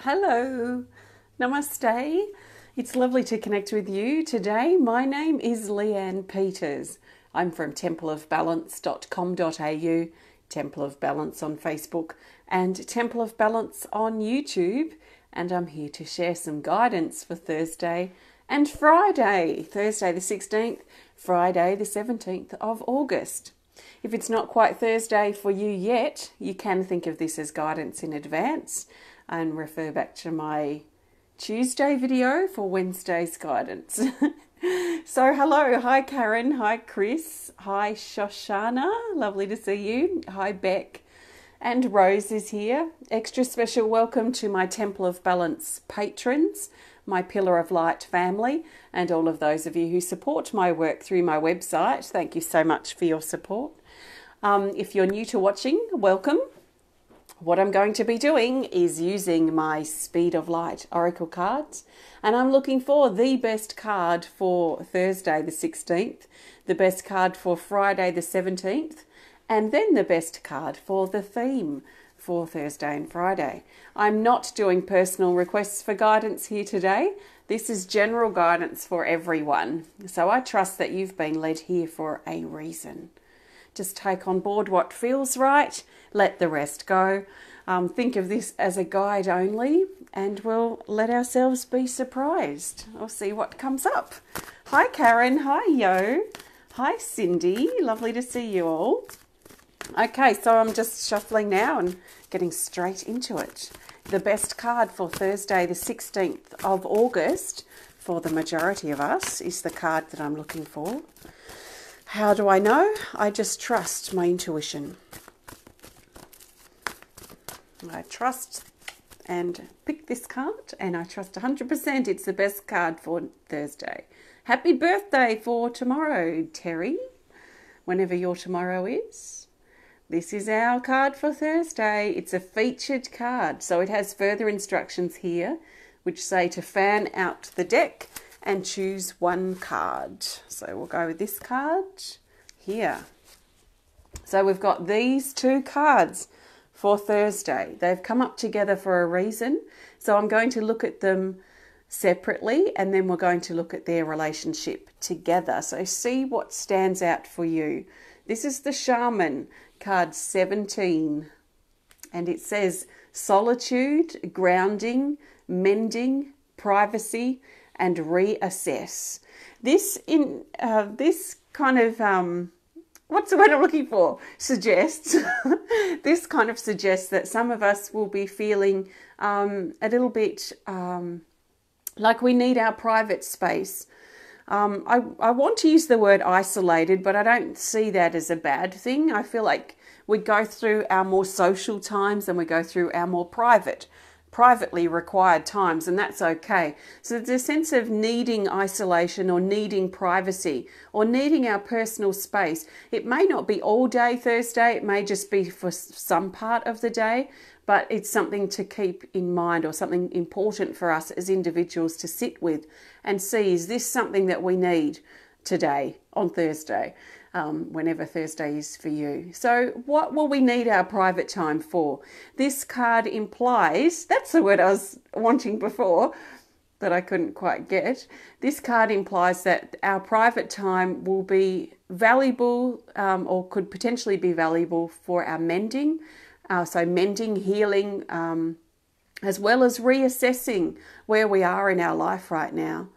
Hello, namaste. It's lovely to connect with you today. My name is Leanne Peters. I'm from templeofbalance.com.au, Temple of Balance on Facebook, and Temple of Balance on YouTube. And I'm here to share some guidance for Thursday and Friday, Thursday the 16th, Friday the 17th of August. If it's not quite Thursday for you yet, you can think of this as guidance in advance and refer back to my Tuesday video for Wednesday's guidance. So hello, hi Karen, hi Chris, hi Shoshana, lovely to see you, hi Beck, and Rose is here. Extra special welcome to my Temple of Balance patrons, my Pillar of Light family, and all of those of you who support my work through my website. Thank you so much for your support. If you're new to watching, welcome. What I'm going to be doing is using my Speed of Light Oracle cards, and I'm looking for the best card for Thursday the 16th, the best card for Friday the 17th, and then the best card for the theme for Thursday and Friday. I'm not doing personal requests for guidance here today. This is general guidance for everyone, so I trust that you've been led here for a reason. Just take on board what feels right, let the rest go. Think of this as a guide only, and we'll let ourselves be surprised. We'll see what comes up. Hi Karen, hi Yo, hi Cindy, lovely to see you all. Okay, so I'm just shuffling now and getting straight into it. The best card for Thursday the 16th of August, for the majority of us, is the card that I'm looking for. How do I know? I just trust my intuition. I trust and pick this card, and I trust 100% it's the best card for Thursday. Happy birthday for tomorrow, Terry, whenever your tomorrow is. This is our card for Thursday. It's a featured card, so it has further instructions here, which say to fan out the deck and choose one card. So we'll go with this card here. So we've got these two cards for Thursday. They've come up together for a reason. So I'm going to look at them separately, and then we're going to look at their relationship together. So see what stands out for you. This is the Shaman, card 17. And it says solitude, grounding, mending, privacy, and reassess. This kind of what's the word I'm looking for? Suggests this kind of suggests that some of us will be feeling a little bit like we need our private space. I want to use the word isolated, but I don't see that as a bad thing. I feel like we go through our more social times and we go through our more privately required times, and that's okay. So there's a sense of needing isolation or needing privacy or needing our personal space. It may not be all day Thursday, it may just be for some part of the day, but it's something to keep in mind, or something important for us as individuals to sit with and see, is this something that we need today on Thursday? Whenever Thursday is for you. So what will we need our private time for? This card implies, that's the word I was wanting before, that I couldn't quite get. This card implies that our private time will be valuable, or could potentially be valuable for our mending. So mending, healing, as well as reassessing where we are in our life right now.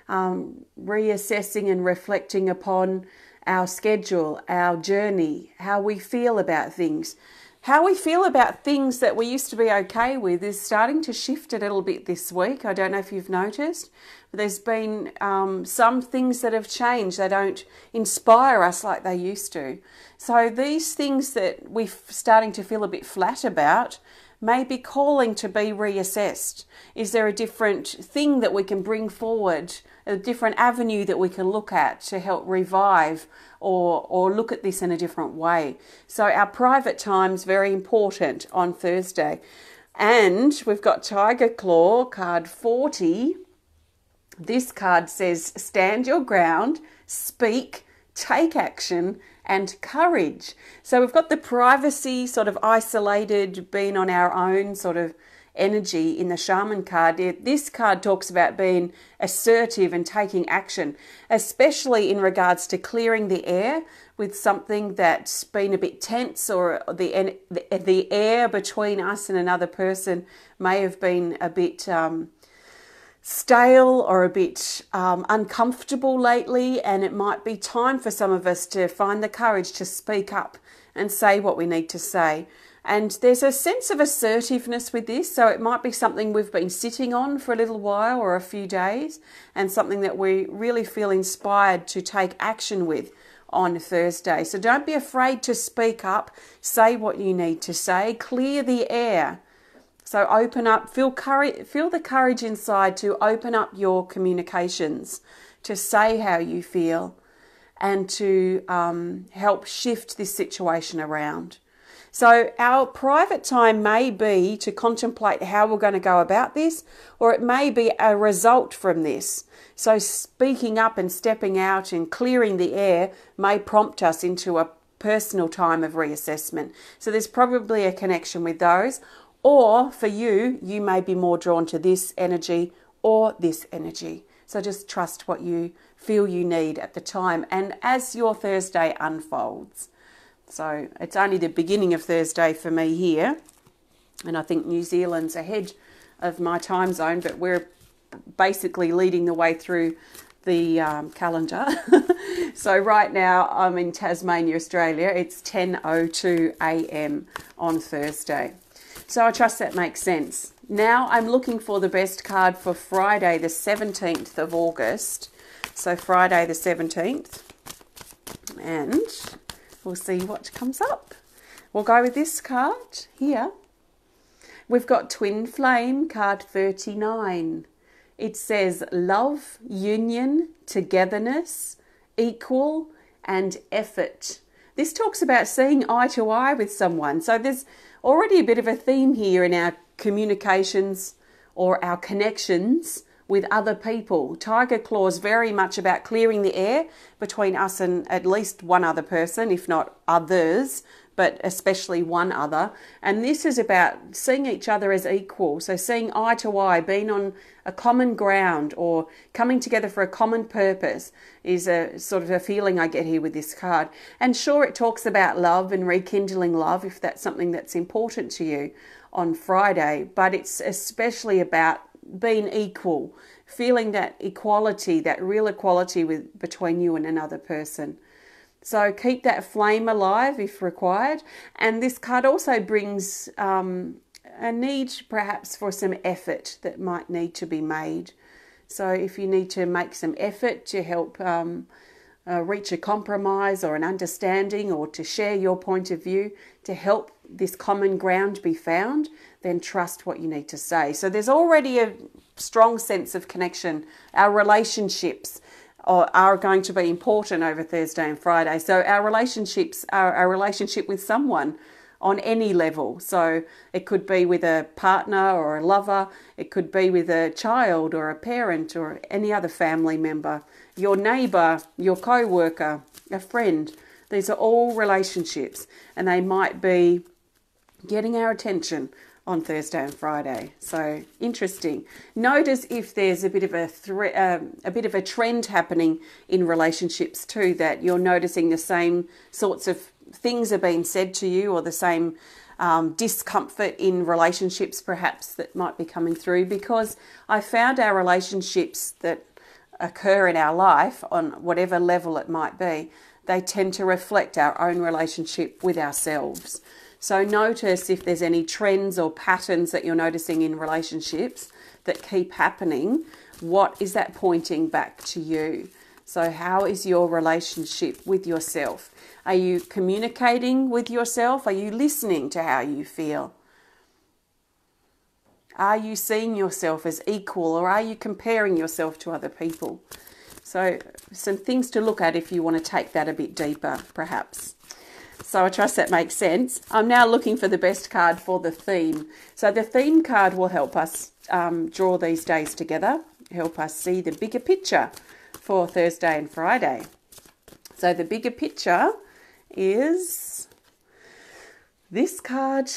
Reassessing and reflecting upon our schedule, our journey, how we feel about things. How we feel about things that we used to be okay with is starting to shift a little bit this week. I don't know if you've noticed, but there's been some things that have changed. They don't inspire us like they used to. So these things that we're starting to feel a bit flat about may be calling to be reassessed. Is there a different thing that we can bring forward, a different avenue that we can look at to help revive or look at this in a different way? So our private time's very important on Thursday. And we've got Tiger Claw, card 40. This card says, stand your ground, speak, take action, and courage. So we've got the privacy, sort of isolated, being on our own sort of energy in the Shaman card. This card talks about being assertive and taking action, especially in regards to clearing the air with something that's been a bit tense, or the air between us and another person may have been a bit stale or a bit uncomfortable lately, and it might be time for some of us to find the courage to speak up and say what we need to say. And there's a sense of assertiveness with this, so it might be something we've been sitting on for a little while or a few days, and something that we really feel inspired to take action with on Thursday. So don't be afraid to speak up, say what you need to say, clear the air. So open up, feel the courage inside to open up your communications, to say how you feel, and to help shift this situation around. So our private time may be to contemplate how we're going to go about this, or it may be a result from this. So speaking up and stepping out and clearing the air may prompt us into a personal time of reassessment. So there's probably a connection with those. Or for you, you may be more drawn to this energy or this energy. So just trust what you feel you need at the time and as your Thursday unfolds. So it's only the beginning of Thursday for me here, and I think New Zealand's ahead of my time zone, but we're basically leading the way through the calendar. So right now I'm in Tasmania, Australia. It's 10:02 a.m. on Thursday. So I trust that makes sense. Now I'm looking for the best card for Friday the 17th of August. So Friday the 17th, and we'll see what comes up. We'll go with this card here. We've got Twin Flame, card 39. It says love, union, togetherness, equal, and effort. This talks about seeing eye to eye with someone. So there's already a bit of a theme here in our communications or our connections with other people. Tiger Claw is very much about clearing the air between us and at least one other person, if not others, but especially one other. And this is about seeing each other as equal. So seeing eye to eye, being on a common ground or coming together for a common purpose is a sort of a feeling I get here with this card. And sure, it talks about love and rekindling love if that's something that's important to you on Friday, but it's especially about being equal, feeling that equality, that real equality between you and another person. So keep that flame alive if required. And this card also brings a need perhaps for some effort that might need to be made. So if you need to make some effort to help reach a compromise or an understanding, or to share your point of view, to help this common ground be found, then trust what you need to say. So there's already a strong sense of connection. Our relationships are going to be important over Thursday and Friday. So our relationships are our relationship with someone on any level. So it could be with a partner or a lover. It could be with a child or a parent or any other family member, your neighbour, your co-worker, a friend. These are all relationships, and they might be getting our attention on Thursday and Friday. So interesting. Notice if there's a bit of a trend happening in relationships too, that you're noticing the same sorts of things are being said to you, or the same discomfort in relationships perhaps that might be coming through, because I found our relationships that occur in our life on whatever level it might be, they tend to reflect our own relationship with ourselves. So notice if there's any trends or patterns that you're noticing in relationships that keep happening. What is that pointing back to you? So how is your relationship with yourself? Are you communicating with yourself? Are you listening to how you feel? Are you seeing yourself as equal, or are you comparing yourself to other people? So some things to look at if you want to take that a bit deeper, perhaps. So I trust that makes sense. I'm now looking for the best card for the theme. So the theme card will help us draw these days together, help us see the bigger picture for Thursday and Friday. So the bigger picture is this card,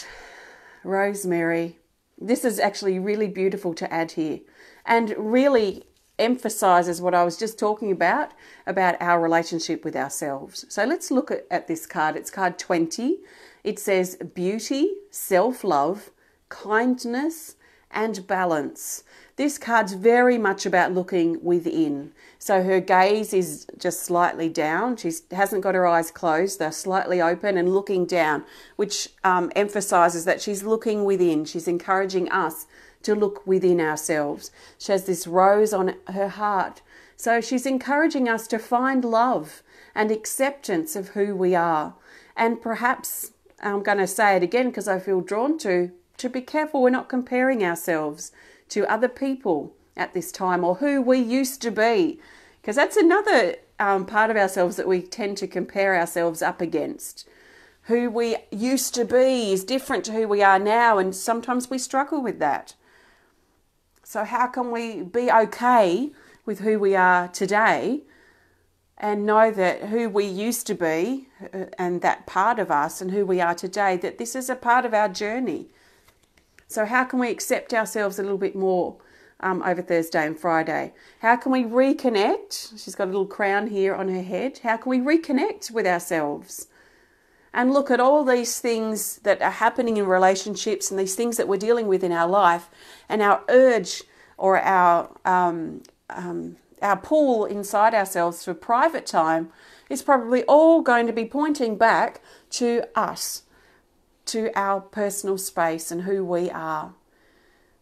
Rosemary. This is actually really beautiful to add here, and really emphasizes what I was just talking about our relationship with ourselves. So let's look at this card. It's card 20. It says beauty, self-love, kindness, and balance. This card's very much about looking within. So her gaze is just slightly down. She hasn't got her eyes closed. They're slightly open and looking down, which emphasizes that she's looking within. She's encouraging us to look within ourselves. She has this rose on her heart. So she's encouraging us to find love and acceptance of who we are. And perhaps, I'm going to say it again because I feel drawn to be careful we're not comparing ourselves to other people at this time or who we used to be. Because that's another part of ourselves that we tend to compare ourselves up against. Who we used to be is different to who we are now, and sometimes we struggle with that. So how can we be okay with who we are today and know that who we used to be and that part of us and who we are today, that this is a part of our journey? So how can we accept ourselves a little bit more over Thursday and Friday? How can we reconnect? She's got a little crown here on her head. How can we reconnect with ourselves and look at all these things that are happening in relationships and these things that we're dealing with in our life, and our urge or our pull inside ourselves for private time is probably all going to be pointing back to us, to our personal space and who we are.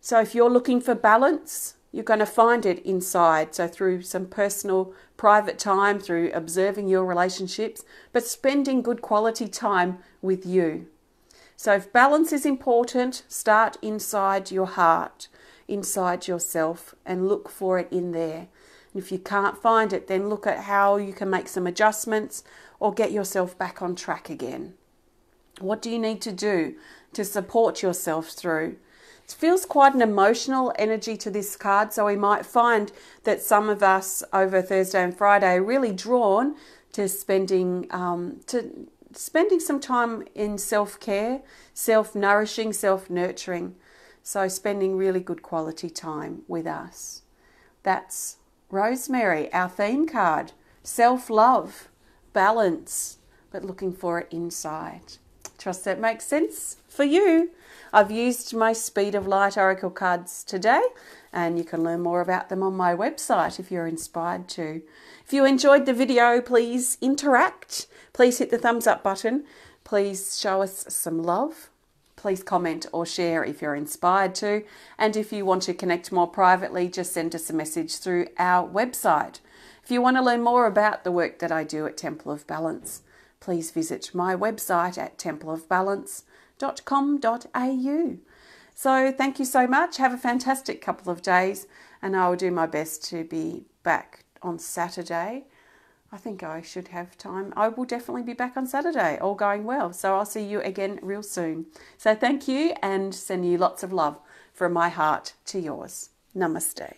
So if you're looking for balance, you're going to find it inside. So through some personal, private time, through observing your relationships, but spending good quality time with you. So if balance is important, start inside your heart, inside yourself, and look for it in there. And if you can't find it, then look at how you can make some adjustments or get yourself back on track again. What do you need to do to support yourself through? It feels quite an emotional energy to this card, so we might find that some of us over Thursday and Friday are really drawn to spending some time in self-care, self-nourishing, self-nurturing. So spending really good quality time with us. That's Rosemary, our theme card. Self-love, balance, but looking for it inside. Trust that makes sense for you. I've used my Speed of Light Oracle cards today, and you can learn more about them on my website if you're inspired to. If you enjoyed the video, please interact. Please hit the thumbs up button. Please show us some love. Please comment or share if you're inspired to. And if you want to connect more privately, just send us a message through our website. If you want to learn more about the work that I do at Temple of Balance, please visit my website at templeofbalance.com.au. So thank you so much. Have a fantastic couple of days, and I will do my best to be back on Saturday. I think I should have time. I will definitely be back on Saturday, all going well. So I'll see you again real soon. So thank you, and send you lots of love from my heart to yours. Namaste.